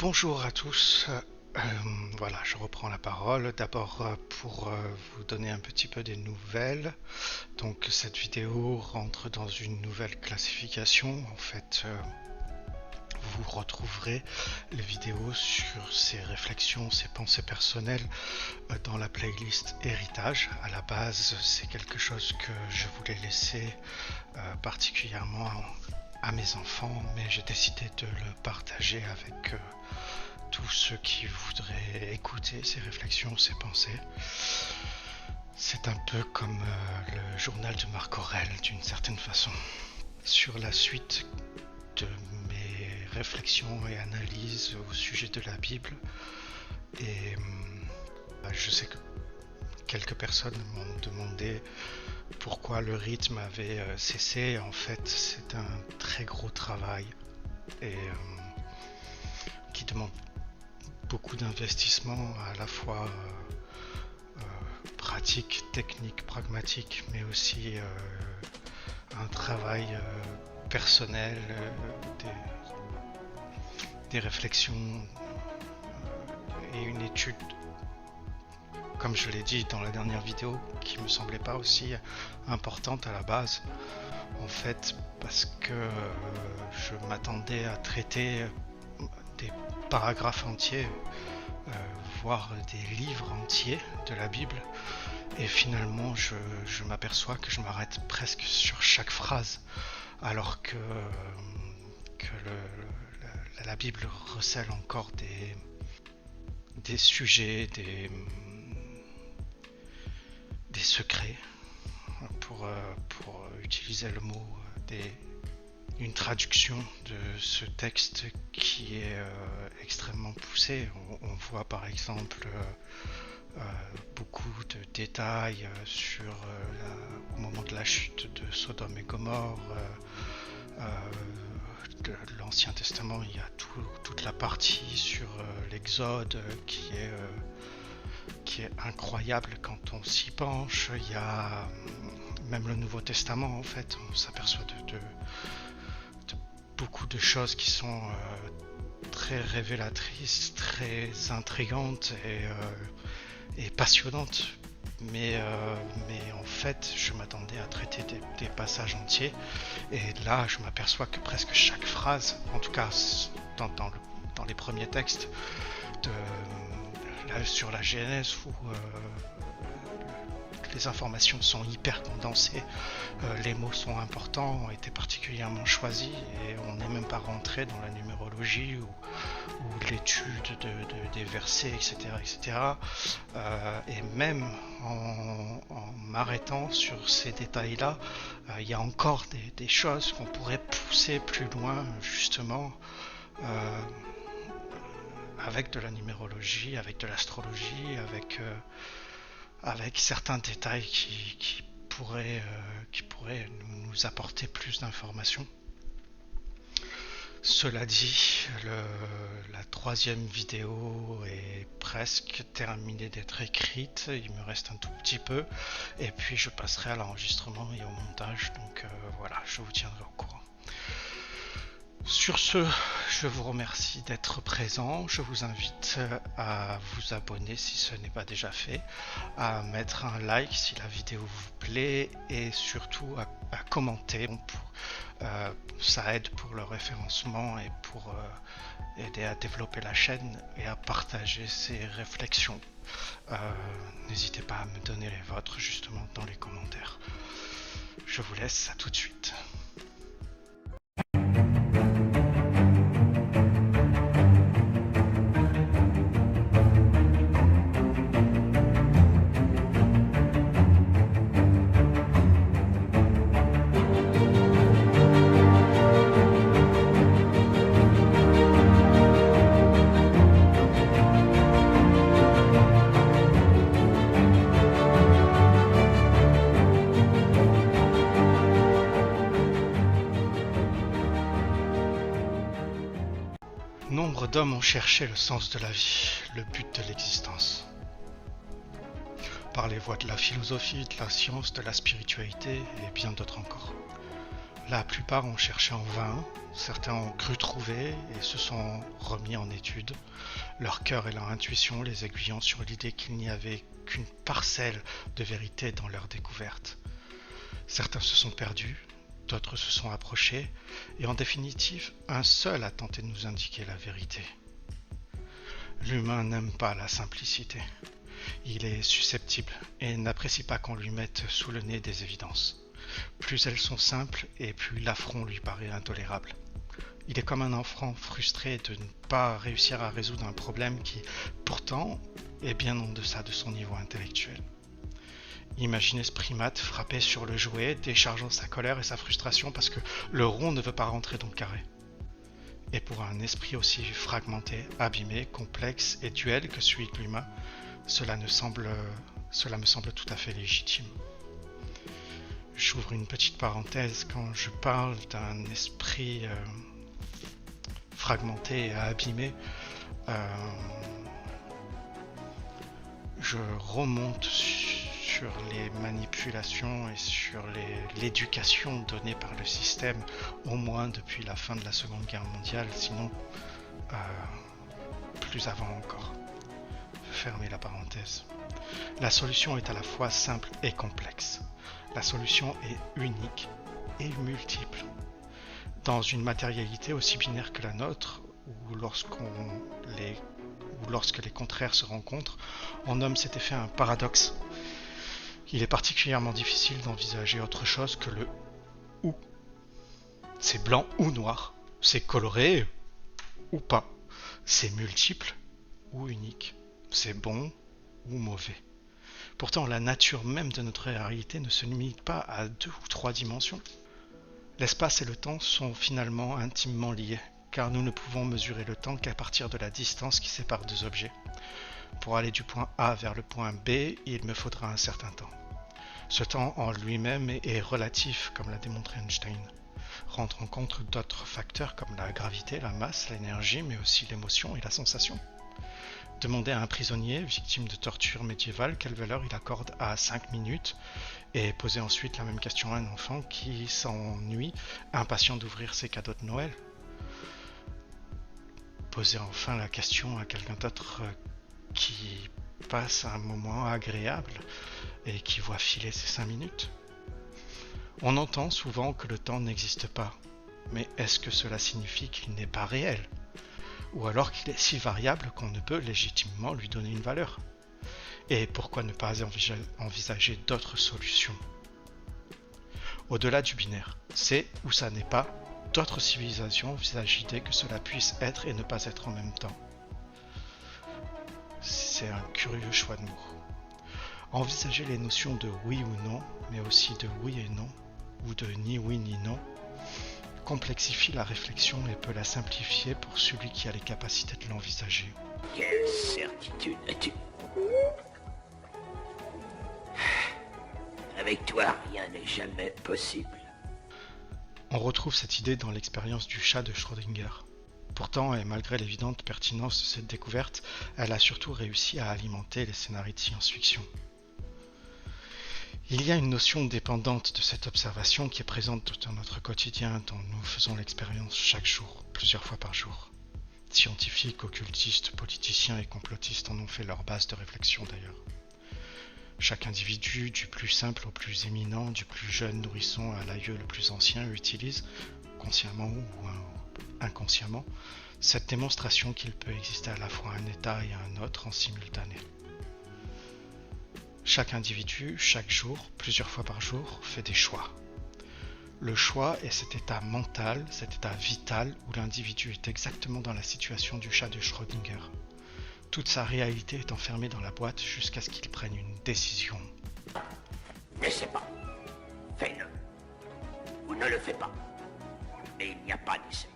Bonjour à tous. Voilà, je reprends la parole. D'abord pour vous donner un petit peu des nouvelles. Donc cette vidéo rentre dans une nouvelle classification. En fait, vous retrouverez les vidéos sur ces réflexions, ces pensées personnelles dans la playlist Héritage. À la base, c'est quelque chose que je voulais laisser particulièrement à mes enfants, mais j'ai décidé de le partager avec tous ceux qui voudraient écouter ces réflexions, ces pensées. C'est un peu comme le journal de Marc Aurèle d'une certaine façon. Sur la suite de mes réflexions et analyses au sujet de la Bible, et je sais que quelques personnes m'ont demandé pourquoi le rythme avait cessé. En fait, c'est un très gros travail et qui demande beaucoup d'investissement, à la fois pratique, technique, pragmatique, mais aussi un travail personnel, des réflexions et une étude, comme je l'ai dit dans la dernière vidéo, qui me semblait pas aussi importante à la base, en fait, parce que je m'attendais à traiter des paragraphes entiers, voire des livres entiers de la Bible, et finalement je m'aperçois que je m'arrête presque sur chaque phrase, alors que la Bible recèle encore des sujets, des secrets, pour utiliser le mot, une traduction de ce texte qui est extrêmement poussé. On voit par exemple beaucoup de détails sur au moment de la chute de Sodome et Gomorrhe. De l'Ancien Testament, il y a toute la partie sur l'Exode qui est incroyable quand on s'y penche. Il y a même le Nouveau Testament, en fait, on s'aperçoit de beaucoup de choses qui sont très révélatrices, très intrigantes et passionnantes. Mais en fait, je m'attendais à traiter des passages entiers, et là, je m'aperçois que presque chaque phrase, en tout cas dans les premiers textes sur la Genèse, où les informations sont hyper condensées, les mots sont importants, ont été particulièrement choisis, et on n'est même pas rentré dans la numérologie ou l'étude des versets, etc. Et même en m'arrêtant sur ces détails-là, il y a encore des choses qu'on pourrait pousser plus loin, justement, avec de la numérologie, avec de l'astrologie, avec certains détails qui pourraient nous apporter plus d'informations. Cela dit, la troisième vidéo est presque terminée d'être écrite, il me reste un tout petit peu, et puis je passerai à l'enregistrement et au montage, donc voilà, je vous tiendrai au courant. Sur ce, je vous remercie d'être présent. Je vous invite à vous abonner si ce n'est pas déjà fait, à mettre un like si la vidéo vous plaît, et surtout à commenter. Ça aide pour le référencement et pour aider à développer la chaîne, et à partager ces réflexions. N'hésitez pas à me donner les vôtres justement dans les commentaires. Je vous laisse, à tout de suite. Nombre d'hommes ont cherché le sens de la vie, le but de l'existence. Par les voies de la philosophie, de la science, de la spiritualité et bien d'autres encore. La plupart ont cherché en vain, certains ont cru trouver et se sont remis en étude, leur cœur et leur intuition les aiguillant sur l'idée qu'il n'y avait qu'une parcelle de vérité dans leur découverte. Certains se sont perdus, d'autres se sont approchés, et en définitive, un seul a tenté de nous indiquer la vérité. L'humain n'aime pas la simplicité. Il est susceptible et n'apprécie pas qu'on lui mette sous le nez des évidences. Plus elles sont simples et plus l'affront lui paraît intolérable. Il est comme un enfant frustré de ne pas réussir à résoudre un problème qui, pourtant, est bien en deçà de son niveau intellectuel. Imaginez ce primate frappé sur le jouet, déchargeant sa colère et sa frustration parce que le rond ne veut pas rentrer dans le carré. Et pour un esprit aussi fragmenté, abîmé, complexe et duel que celui de l'humain, cela me semble tout à fait légitime. J'ouvre une petite parenthèse quand je parle d'un esprit fragmenté et abîmé. Je remonte sur les manipulations et sur l'éducation donnée par le système, au moins depuis la fin de la Seconde Guerre mondiale, sinon plus avant encore. Fermez la parenthèse. La solution est à la fois simple et complexe. La solution est unique et multiple. Dans une matérialité aussi binaire que la nôtre, où lorsque les contraires se rencontrent, on nomme cet effet un paradoxe. Il est particulièrement difficile d'envisager autre chose que le « ou ». C'est blanc ou noir, c'est coloré ou pas, c'est multiple ou unique, c'est bon ou mauvais. Pourtant, la nature même de notre réalité ne se limite pas à 2 ou 3 dimensions. L'espace et le temps sont finalement intimement liés, car nous ne pouvons mesurer le temps qu'à partir de la distance qui sépare 2 objets. Pour aller du point A vers le point B, il me faudra un certain temps. Ce temps en lui-même est relatif, comme l'a démontré Einstein. Rentre en compte d'autres facteurs comme la gravité, la masse, l'énergie, mais aussi l'émotion et la sensation. Demandez à un prisonnier victime de torture médiévale quelle valeur il accorde à 5 minutes et posez ensuite la même question à un enfant qui s'ennuie, impatient d'ouvrir ses cadeaux de Noël. Posez enfin la question à quelqu'un d'autre qui passe un moment agréable et qui voit filer ses 5 minutes. On entend souvent que le temps n'existe pas, mais est-ce que cela signifie qu'il n'est pas réel ? Ou alors qu'il est si variable qu'on ne peut légitimement lui donner une valeur? Et pourquoi ne pas envisager d'autres solutions? Au-delà du binaire, c'est ou ça n'est pas, d'autres civilisations envisagent l'idée que cela puisse être et ne pas être en même temps. C'est un curieux choix de mots. Envisager les notions de oui ou non, mais aussi de oui et non, ou de ni oui ni non, complexifie la réflexion et peut la simplifier pour celui qui a les capacités de l'envisager. Quelle certitude as-tu? Avec toi, rien n'est jamais possible. On retrouve cette idée dans l'expérience du chat de Schrödinger. Pourtant, et malgré l'évidente pertinence de cette découverte, elle a surtout réussi à alimenter les scénarios de science-fiction. Il y a une notion dépendante de cette observation qui est présente dans notre quotidien dont nous faisons l'expérience chaque jour, plusieurs fois par jour. Scientifiques, occultistes, politiciens et complotistes en ont fait leur base de réflexion d'ailleurs. Chaque individu, du plus simple au plus éminent, du plus jeune nourrisson à l'aïeux le plus ancien, utilise, consciemment ou inconsciemment, cette démonstration qu'il peut exister à la fois un état et un autre en simultané. Chaque individu, chaque jour, plusieurs fois par jour, fait des choix. Le choix est cet état mental, cet état vital où l'individu est exactement dans la situation du chat de Schrödinger. Toute sa réalité est enfermée dans la boîte jusqu'à ce qu'il prenne une décision. Ne sais pas. Fais-le. Ou ne le fais pas. Et il n'y a pas d'essai.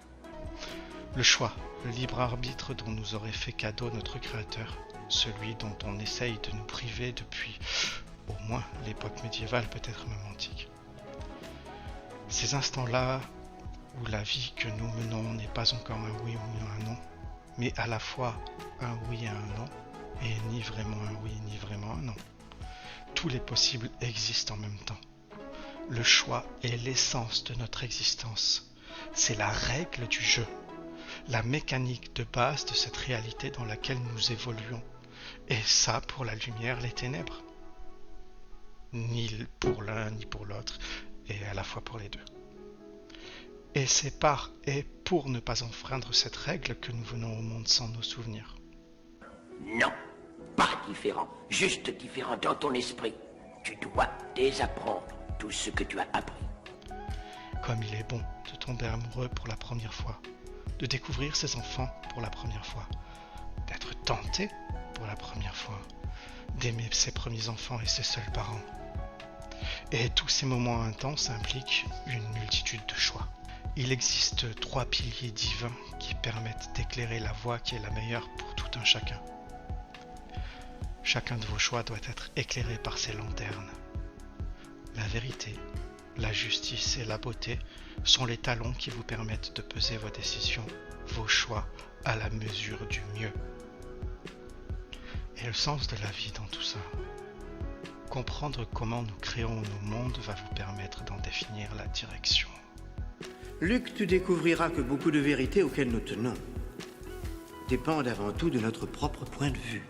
Le choix, le libre arbitre dont nous aurait fait cadeau notre Créateur, celui dont on essaye de nous priver depuis au moins l'époque médiévale, peut-être même antique. Ces instants-là où la vie que nous menons n'est pas encore un oui ou un non, mais à la fois un oui et un non, et ni vraiment un oui ni vraiment un non. Tous les possibles existent en même temps. Le choix est l'essence de notre existence. C'est la règle du jeu, la mécanique de base de cette réalité dans laquelle nous évoluons. Et ça, pour la lumière, les ténèbres. Ni pour l'un, ni pour l'autre, et à la fois pour les deux. Et c'est par et pour ne pas enfreindre cette règle que nous venons au monde sans nos souvenirs. Non, pas différent, juste différent dans ton esprit. Tu dois désapprendre tout ce que tu as appris. Comme il est bon de tomber amoureux pour la première fois, de découvrir ses enfants pour la première fois, d'être tenté pour la première fois, d'aimer ses premiers enfants et ses seuls parents. Et tous ces moments intenses impliquent une multitude de choix. Il existe 3 piliers divins qui permettent d'éclairer la voie qui est la meilleure pour tout un chacun. Chacun de vos choix doit être éclairé par ces lanternes. La vérité, la justice et la beauté sont les talons qui vous permettent de peser vos décisions, vos choix à la mesure du mieux. Et le sens de la vie dans tout ça. Comprendre comment nous créons nos mondes va vous permettre d'en définir la direction. Luc, tu découvriras que beaucoup de vérités auxquelles nous tenons dépendent avant tout de notre propre point de vue.